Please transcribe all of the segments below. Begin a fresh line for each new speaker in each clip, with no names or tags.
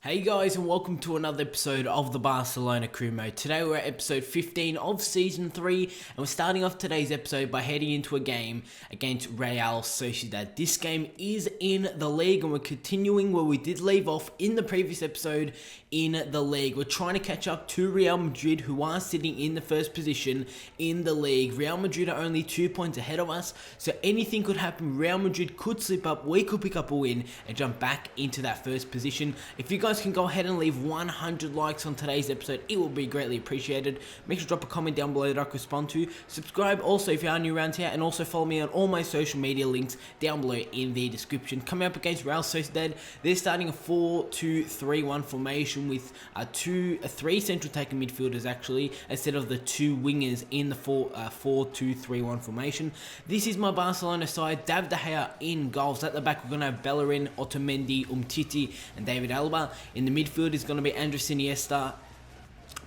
Hey guys, and welcome to another episode of the Barcelona Crew Mode. Today we're at episode 15 of season 3 and we're starting off today's episode by heading into a game against Real Sociedad. This game is in the league and we're continuing where we did leave off in the previous episode in the league. We're trying to catch up to Real Madrid, who are sitting in the first position in the league. Real Madrid are only 2 points ahead of us, so anything could happen. Real Madrid could slip up, we could pick up a win and jump back into that first position. If you guys can go ahead and leave 100 likes on today's episode, it will be greatly appreciated. Make sure to drop a comment down below that I can respond to. Subscribe also if you are new around here, and also follow me on all my social media links down below in the description. Coming up against Real Sociedad, they're starting a 4-2-3-1 formation with three central attacking midfielders actually, instead of the two wingers in the 4-2-3-1 formation. This is my Barcelona side. David De Gea in goals. At the back we're going to have Bellerin, Otamendi, Umtiti and David Alaba. In the midfield is going to be Andres Iniesta,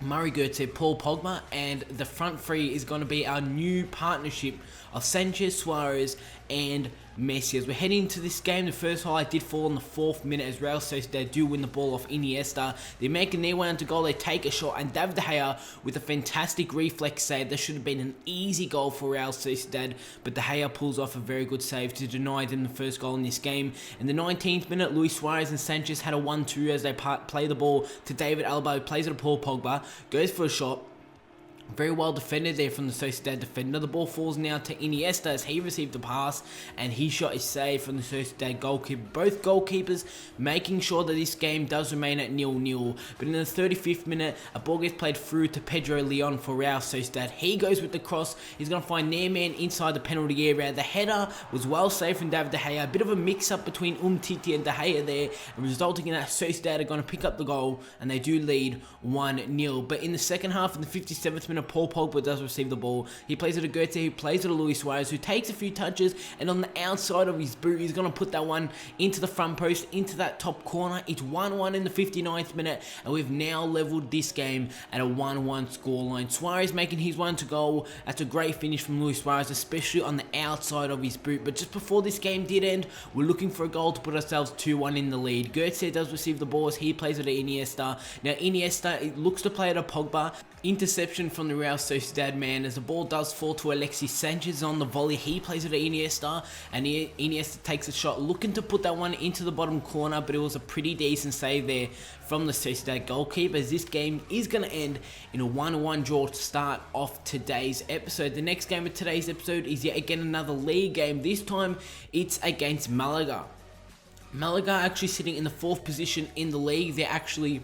Mario Götze, Paul Pogba, and the front three is going to be our new partnership of Sanchez, Suarez and Messi. As we're heading into this game, the first highlight did fall in the 4th minute as Real Sociedad do win the ball off Iniesta. They're making their way into goal, they take a shot, and David De Gea with a fantastic reflex save. There should have been an easy goal for Real Sociedad, but De Gea pulls off a very good save to deny them the first goal in this game. In the 19th minute, Luis Suarez and Sanchez had a 1-2 as they play the ball to David Alaba, who plays it to Paul Pogba, goes for a shot. Very well defended there from the Sociedad defender. The ball falls now to Iniesta as he received the pass and he shot his save from the Sociedad goalkeeper. Both goalkeepers making sure that this game does remain at 0-0. But in the 35th minute, a ball gets played through to Pedro Leon for Real Sociedad. He goes with the cross. He's going to find their man inside the penalty area. The header was well saved from David De Gea. A bit of a mix-up between Umtiti and De Gea there, and resulting in that Sociedad are going to pick up the goal, and they do lead 1-0. But in the second half, in the 57th minute, Paul Pogba does receive the ball. He plays it to Götze, who plays it to Luis Suarez, who takes a few touches, and on the outside of his boot, he's going to put that one into the front post, into that top corner. It's 1-1 in the 59th minute, and we've now leveled this game at a 1-1 scoreline. Suarez making his one to goal. That's a great finish from Luis Suarez, especially on the outside of his boot. But just before this game did end, we're looking for a goal to put ourselves 2-1 in the lead. Götze does receive the ball as he plays it to Iniesta. Now Iniesta, it looks to play it to Pogba. Interception from the Real Sociedad man as the ball does fall to Alexis Sanchez on the volley. He plays it to Iniesta, and Iniesta takes a shot looking to put that one into the bottom corner, but it was a pretty decent save there from the Sociedad goalkeeper, as this game is going to end in a 1-1 draw to start off today's episode. The next game of today's episode is yet again another league game. This time it's against Malaga. Malaga are actually sitting in the 4th position in the league. They're actually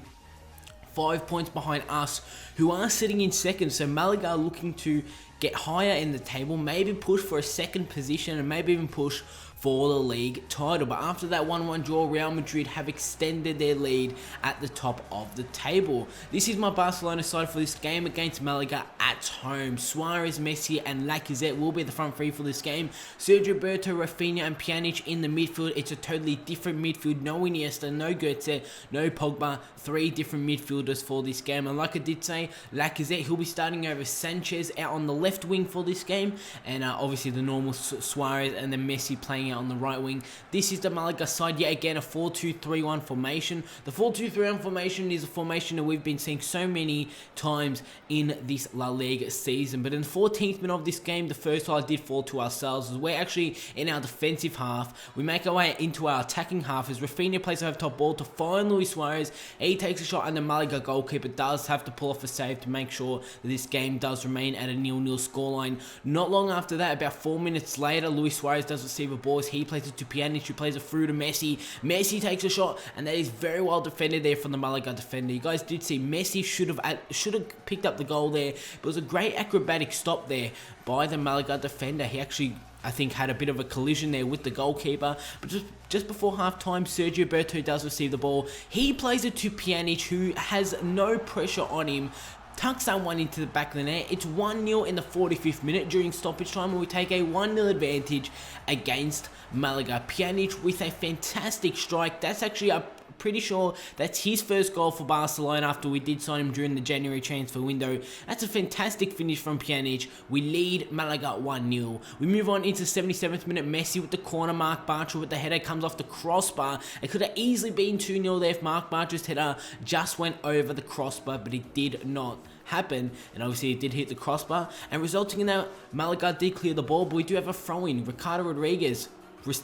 5 points behind us, who are sitting in 2nd. So Malaga are looking to get higher in the table, maybe push for a 2nd position, and maybe even push for the league title. But after that 1-1 draw, Real Madrid have extended their lead at the top of the table. This is my Barcelona side for this game against Malaga at home. Suarez, Messi and Lacazette will be the front three for this game. Sergio Roberto, Rafinha and Pjanic in the midfield. It's a totally different midfield. No Iniesta, no Götze, no Pogba. 3 different midfielders for this game. And like I did say, Lacazette, he'll be starting over Sanchez out on the left wing for this game. And obviously the normal Suarez and then Messi playing out on the right wing. This is the Malaga side, yet again a 4-2-3-1 formation. The 4-2-3-1 formation is a formation that we've been seeing so many times in this La Liga season. But in the 14th minute of this game, the first highlight did fall to ourselves, as we're actually in our defensive half. We make our way into our attacking half as Rafinha plays over top ball to find Luis Suarez. He takes a shot and the Malaga goalkeeper does have to pull off a save to make sure that this game does remain at a 0-0 scoreline. Not long after that, about 4 minutes later, Luis Suarez does receive a ball. He plays it to Pjanic, who plays it through to Messi. Messi takes a shot, and that is very well defended there from the Malaga defender. You guys did see Messi should have picked up the goal there, but it was a great acrobatic stop there by the Malaga defender. He actually, I think, had a bit of a collision there with the goalkeeper. But just before half-time, Sergio Roberto does receive the ball. He plays it to Pjanic, who has no pressure on him. Tucks that one into the back of the net. It's 1-0 in the 45th minute during stoppage time, and we take a 1-0 advantage against Malaga. Pjanic with a fantastic strike. That's actually a pretty sure that's his first goal for Barcelona after we did sign him during the January transfer window. That's a fantastic finish from Pjanic. We lead Malaga 1-0. We move on into 77th minute. Messi with the corner. Marc Bartra with the header comes off the crossbar. It could have easily been 2-0 there if Marc Bartra's header just went over the crossbar, but it did not happen, and obviously it did hit the crossbar, and resulting in that Malaga did clear the ball, but we do have a throw-in. Ricardo Rodriguez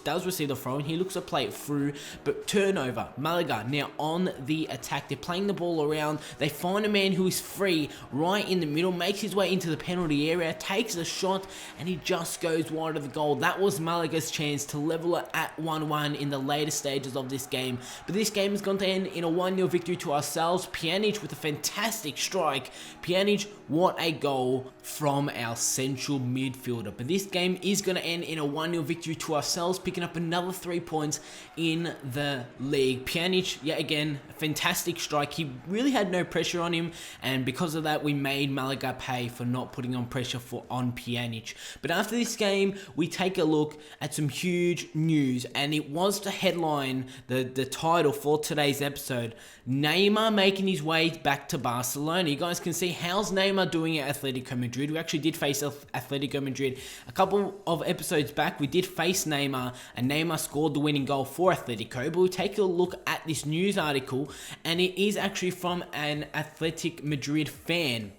does receive the throw, and he looks to play it through, but turnover. Malaga now on the attack. They're playing the ball around. They find a man who is free right in the middle, makes his way into the penalty area, takes a shot, and he just goes wide of the goal. That was Malaga's chance to level it at 1-1 in the later stages of this game, but this game has gone to end in a 1-0 victory to ourselves. Pjanic with a fantastic strike. Pjanic, what a goal from our central midfielder. But this game is going to end in a 1-0 victory to ourselves, picking up another 3 points in the league. Pjanic, yet again, a fantastic strike. He really had no pressure on him, and because of that, we made Malaga pay for not putting on pressure on Pjanic. But after this game, we take a look at some huge news, and it was to headline the title for today's episode. Neymar making his way back to Barcelona. You guys can see how's Neymar doing at Atletico Madrid. We actually did face Atletico Madrid a couple of episodes back. We did face Neymar, and Neymar scored the winning goal for Atletico. But we'll take a look at this news article, and it is actually from an Athletic Madrid fan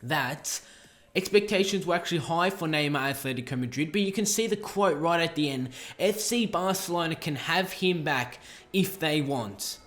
that expectations were actually high for Neymar at Atletico Madrid, but you can see the quote right at the end. FC Barcelona can have him back if they want.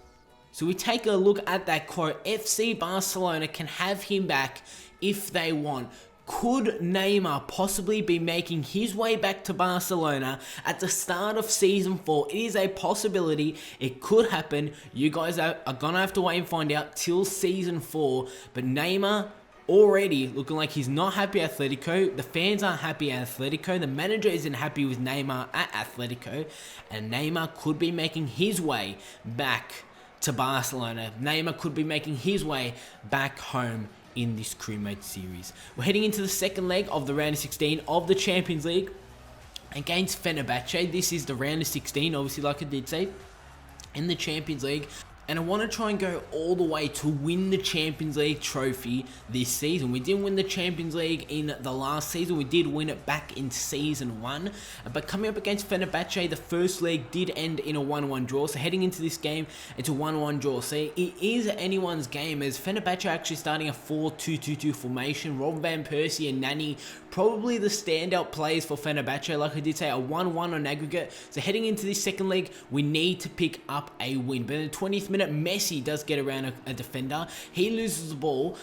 So we take a look at that quote. FC Barcelona can have him back if they want. Could Neymar possibly be making his way back to Barcelona at the start of Season 4? It is a possibility. It could happen. You guys are going to have to wait and find out till Season 4. But Neymar already looking like he's not happy at Atletico. The fans aren't happy at Atletico. The manager isn't happy with Neymar at Atletico. And Neymar could be making his way back to Barcelona. Neymar could be making his way back home in this crewmate series. We're heading into the second leg of the round of 16 of the Champions League against Fenerbahce. This is the round of 16, obviously, like I did say, in the Champions League. And I want to try and go all the way to win the Champions League trophy this season. We didn't win the Champions League in the last season. We did win it back in Season 1. But coming up against Fenerbahce, the first leg did end in a 1-1 draw. So heading into this game, it's a 1-1 draw. So it is anyone's game, as Fenerbahce are actually starting a 4-2-2-2 formation. Robin van Persie and Nani, probably the standout players for Fenerbahce. Like I did say, a 1-1 on aggregate. So heading into this second leg, we need to pick up a win. But in the 20th minute, Messi does get around a defender. He loses the ball.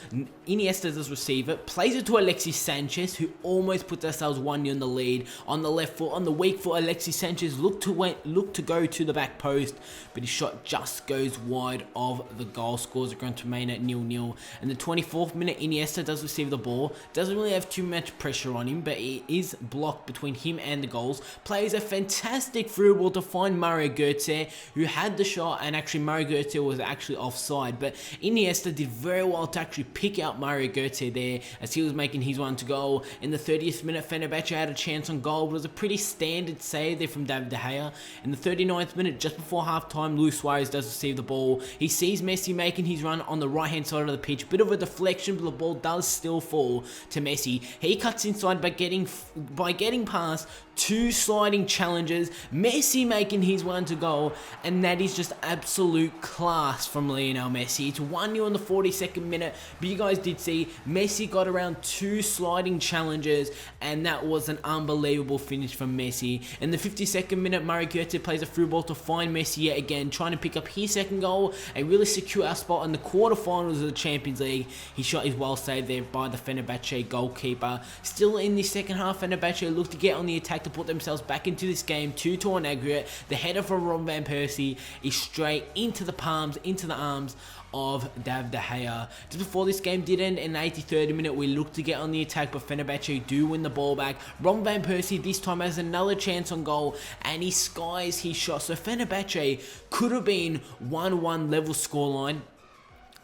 Iniesta does receive it. Plays it to Alexis Sanchez, who almost puts ourselves 1-0 in the lead. On the left foot, on the weak foot, Alexis Sanchez looked to go to the back post, but his shot just goes wide of the goal. Scores are going to remain at 0-0. In the 24th minute, Iniesta does receive the ball. Doesn't really have too much pressure on him, but it is blocked between him and the goals. Plays a fantastic through ball to find Mario Götze, who had the shot, and actually Mario Götze was actually offside, but Iniesta did very well to actually pick out Mario Götze there as he was making his one to goal. In the 30th minute, Fenerbahce had a chance on goal, but it was a pretty standard save there from David De Gea. In the 39th minute, just before half-time, Luis Suarez does receive the ball. He sees Messi making his run on the right-hand side of the pitch. Bit of a deflection, but the ball does still fall to Messi. He cuts inside by getting past 2 sliding challenges. Messi making his one to goal, and that is just absolute class from Lionel Messi. It's 1-0 in the 42nd minute, but you guys did see Messi got around 2 sliding challenges, and that was an unbelievable finish from Messi. In the 52nd minute, Mario Götze plays a through ball to find Messi yet again, trying to pick up his second goal and really secure our spot in the quarterfinals of the Champions League. His shot is well saved there by the Fenerbahce goalkeeper. Still in the second half, Fenerbahce look to get on the attack to put themselves back into this game. 2-2 on aggregate. The header from Robin van Persie is straight into the palms, into the arms of David De Gea. Just before this game did end in the 83rd minute, we looked to get on the attack, but Fenerbahce do win the ball back. Robin van Persie this time has another chance on goal, and he skies his shot. So Fenerbahce could have been 1-1 level scoreline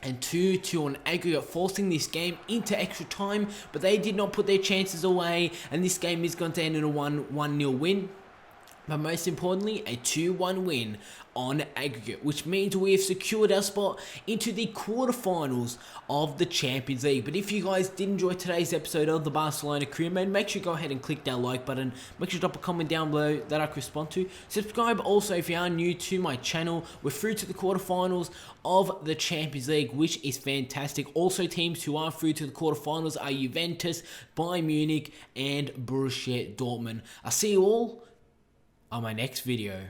and 2-2 on aggregate, forcing this game into extra time, but they did not put their chances away, and this game is going to end in a 1-0 win. but most importantly, a 2-1 win on aggregate, which means we have secured our spot into the quarterfinals of the Champions League. But if you guys did enjoy today's episode of the Barcelona Career Mode, make sure you go ahead and click that like button. Make sure to drop a comment down below that I can respond to. Subscribe also if you are new to my channel. We're through to the quarterfinals of the Champions League, which is fantastic. Also, teams who are through to the quarterfinals are Juventus, Bayern Munich, and Borussia Dortmund. I'll see you all on my next video.